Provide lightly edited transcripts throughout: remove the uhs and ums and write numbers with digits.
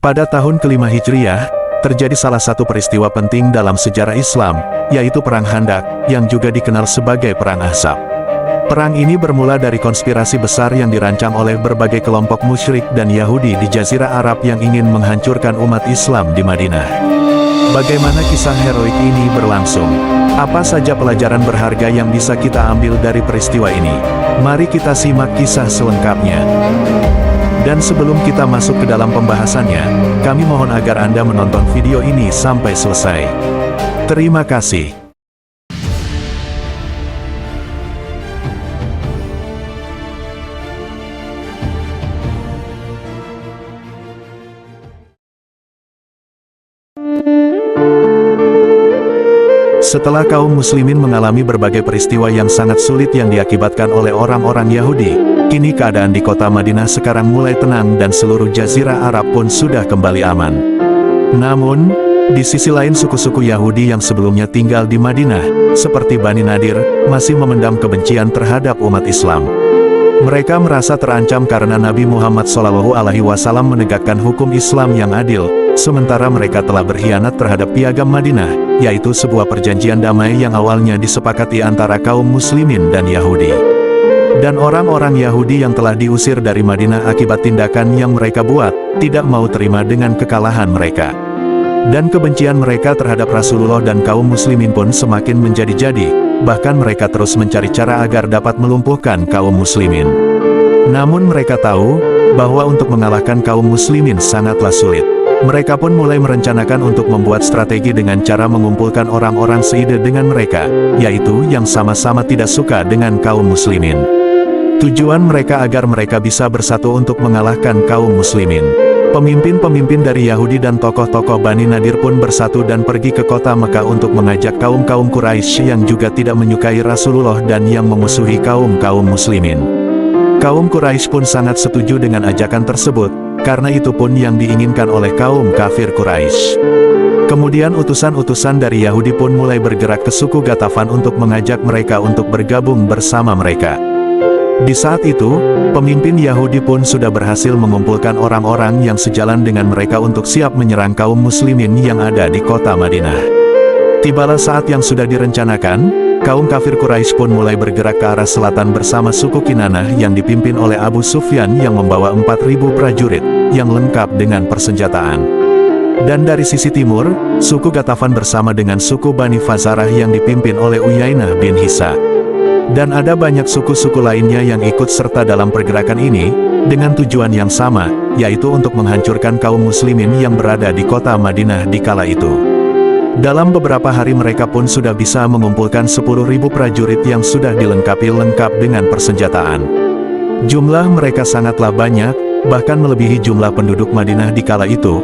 Pada tahun kelima Hijriah, terjadi salah satu peristiwa penting dalam sejarah Islam, yaitu Perang Khandaq, yang juga dikenal sebagai Perang Ahzab. Perang ini bermula dari konspirasi besar yang dirancang oleh berbagai kelompok musyrik dan Yahudi di Jazirah Arab yang ingin menghancurkan umat Islam di Madinah. Bagaimana kisah heroik ini berlangsung? Apa saja pelajaran berharga yang bisa kita ambil dari peristiwa ini? Mari kita simak kisah selengkapnya. Dan sebelum kita masuk ke dalam pembahasannya, kami mohon agar Anda menonton video ini sampai selesai. Terima kasih. Setelah kaum muslimin mengalami berbagai peristiwa yang sangat sulit yang diakibatkan oleh orang-orang Yahudi, kini keadaan di kota Madinah sekarang mulai tenang dan seluruh Jazirah Arab pun sudah kembali aman. Namun, di sisi lain suku-suku Yahudi yang sebelumnya tinggal di Madinah, seperti Bani Nadir, masih memendam kebencian terhadap umat Islam. Mereka merasa terancam karena Nabi Muhammad SAW menegakkan hukum Islam yang adil, sementara mereka telah berkhianat terhadap piagam Madinah, yaitu sebuah perjanjian damai yang awalnya disepakati antara kaum muslimin dan Yahudi. Dan orang-orang Yahudi yang telah diusir dari Madinah akibat tindakan yang mereka buat, tidak mau terima dengan kekalahan mereka. Dan kebencian mereka terhadap Rasulullah dan kaum muslimin pun semakin menjadi-jadi, bahkan mereka terus mencari cara agar dapat melumpuhkan kaum muslimin. Namun mereka tahu, bahwa untuk mengalahkan kaum muslimin sangatlah sulit. Mereka pun mulai merencanakan untuk membuat strategi dengan cara mengumpulkan orang-orang seide dengan mereka, yaitu yang sama-sama tidak suka dengan kaum muslimin. Tujuan mereka agar mereka bisa bersatu untuk mengalahkan kaum muslimin. Pemimpin-pemimpin dari Yahudi dan tokoh-tokoh Bani Nadir pun bersatu dan pergi ke kota Mekah untuk mengajak kaum-kaum Quraisy yang juga tidak menyukai Rasulullah dan yang memusuhi kaum-kaum muslimin. Kaum Quraisy pun sangat setuju dengan ajakan tersebut, karena itu pun yang diinginkan oleh kaum kafir Quraisy. Kemudian utusan-utusan dari Yahudi pun mulai bergerak ke suku Ghatafan untuk mengajak mereka untuk bergabung bersama mereka. Di saat itu, pemimpin Yahudi pun sudah berhasil mengumpulkan orang-orang yang sejalan dengan mereka untuk siap menyerang kaum muslimin yang ada di kota Madinah. Tibalah saat yang sudah direncanakan, kaum kafir Quraisy pun mulai bergerak ke arah selatan bersama suku Kinanah yang dipimpin oleh Abu Sufyan yang membawa 4.000 prajurit, yang lengkap dengan persenjataan. Dan dari sisi timur, suku Ghatafan bersama dengan suku Bani Fazarah yang dipimpin oleh Uyainah bin Hisa. Dan ada banyak suku-suku lainnya yang ikut serta dalam pergerakan ini, dengan tujuan yang sama, yaitu untuk menghancurkan kaum muslimin yang berada di kota Madinah di kala itu. Dalam beberapa hari mereka pun sudah bisa mengumpulkan 10.000 prajurit yang sudah dilengkapi lengkap dengan persenjataan. Jumlah mereka sangatlah banyak, bahkan melebihi jumlah penduduk Madinah di kala itu.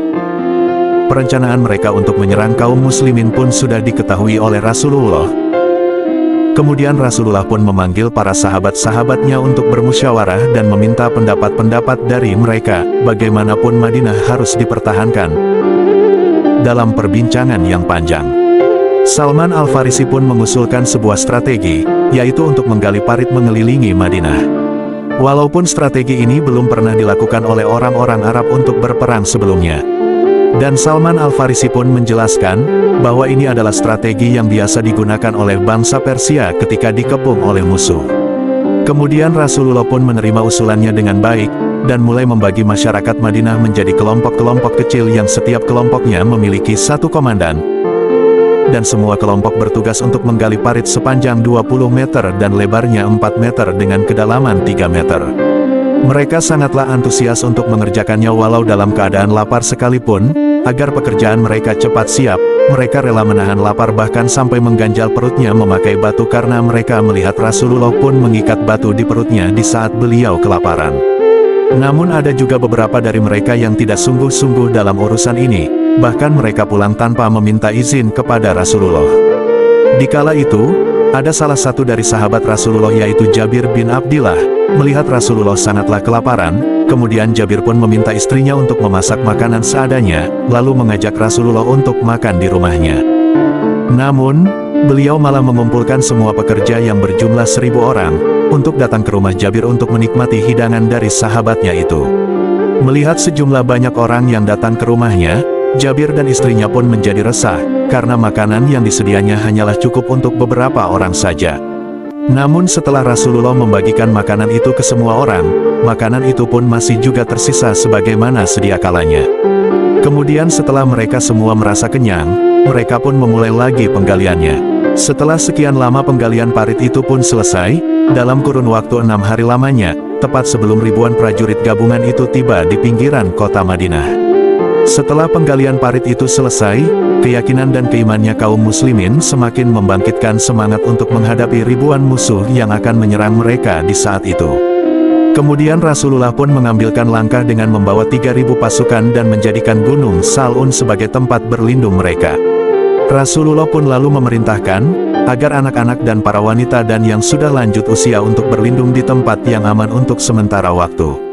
Perencanaan mereka untuk menyerang kaum muslimin pun sudah diketahui oleh Rasulullah. Kemudian Rasulullah pun memanggil para sahabat-sahabatnya untuk bermusyawarah dan meminta pendapat-pendapat dari mereka, bagaimanapun Madinah harus dipertahankan. Dalam perbincangan yang panjang, Salman Al-Farisi pun mengusulkan sebuah strategi, yaitu untuk menggali parit mengelilingi Madinah. Walaupun strategi ini belum pernah dilakukan oleh orang-orang Arab untuk berperang sebelumnya. Dan Salman Al-Farisi pun menjelaskan, bahwa ini adalah strategi yang biasa digunakan oleh bangsa Persia ketika dikepung oleh musuh. Kemudian Rasulullah pun menerima usulannya dengan baik, dan mulai membagi masyarakat Madinah menjadi kelompok-kelompok kecil yang setiap kelompoknya memiliki satu komandan. Dan semua kelompok bertugas untuk menggali parit sepanjang 20 meter dan lebarnya 4 meter dengan kedalaman 3 meter. Mereka sangatlah antusias untuk mengerjakannya walau dalam keadaan lapar sekalipun, agar pekerjaan mereka cepat siap. Mereka rela menahan lapar bahkan sampai mengganjal perutnya memakai batu karena mereka melihat Rasulullah pun mengikat batu di perutnya di saat beliau kelaparan. Namun ada juga beberapa dari mereka yang tidak sungguh-sungguh dalam urusan ini, bahkan mereka pulang tanpa meminta izin kepada Rasulullah. Di kala itu, ada salah satu dari sahabat Rasulullah yaitu Jabir bin Abdillah, melihat Rasulullah sangatlah kelaparan, kemudian Jabir pun meminta istrinya untuk memasak makanan seadanya, lalu mengajak Rasulullah untuk makan di rumahnya. Namun, beliau malah mengumpulkan semua pekerja yang berjumlah 1.000 orang, untuk datang ke rumah Jabir untuk menikmati hidangan dari sahabatnya itu. Melihat sejumlah banyak orang yang datang ke rumahnya, Jabir dan istrinya pun menjadi resah, karena makanan yang disedianya hanyalah cukup untuk beberapa orang saja. Namun setelah Rasulullah membagikan makanan itu ke semua orang, makanan itu pun masih juga tersisa sebagaimana sedia kalanya. Kemudian setelah mereka semua merasa kenyang, mereka pun memulai lagi penggaliannya. Setelah sekian lama penggalian parit itu pun selesai, dalam kurun waktu 6 hari lamanya, tepat sebelum ribuan prajurit gabungan itu tiba di pinggiran kota Madinah. Setelah penggalian parit itu selesai, keyakinan dan keimannya kaum muslimin semakin membangkitkan semangat untuk menghadapi ribuan musuh yang akan menyerang mereka di saat itu. Kemudian Rasulullah pun mengambilkan langkah dengan membawa 3.000 pasukan dan menjadikan Gunung Sal'un sebagai tempat berlindung mereka. Rasulullah pun lalu memerintahkan agar anak-anak dan para wanita dan yang sudah lanjut usia untuk berlindung di tempat yang aman untuk sementara waktu.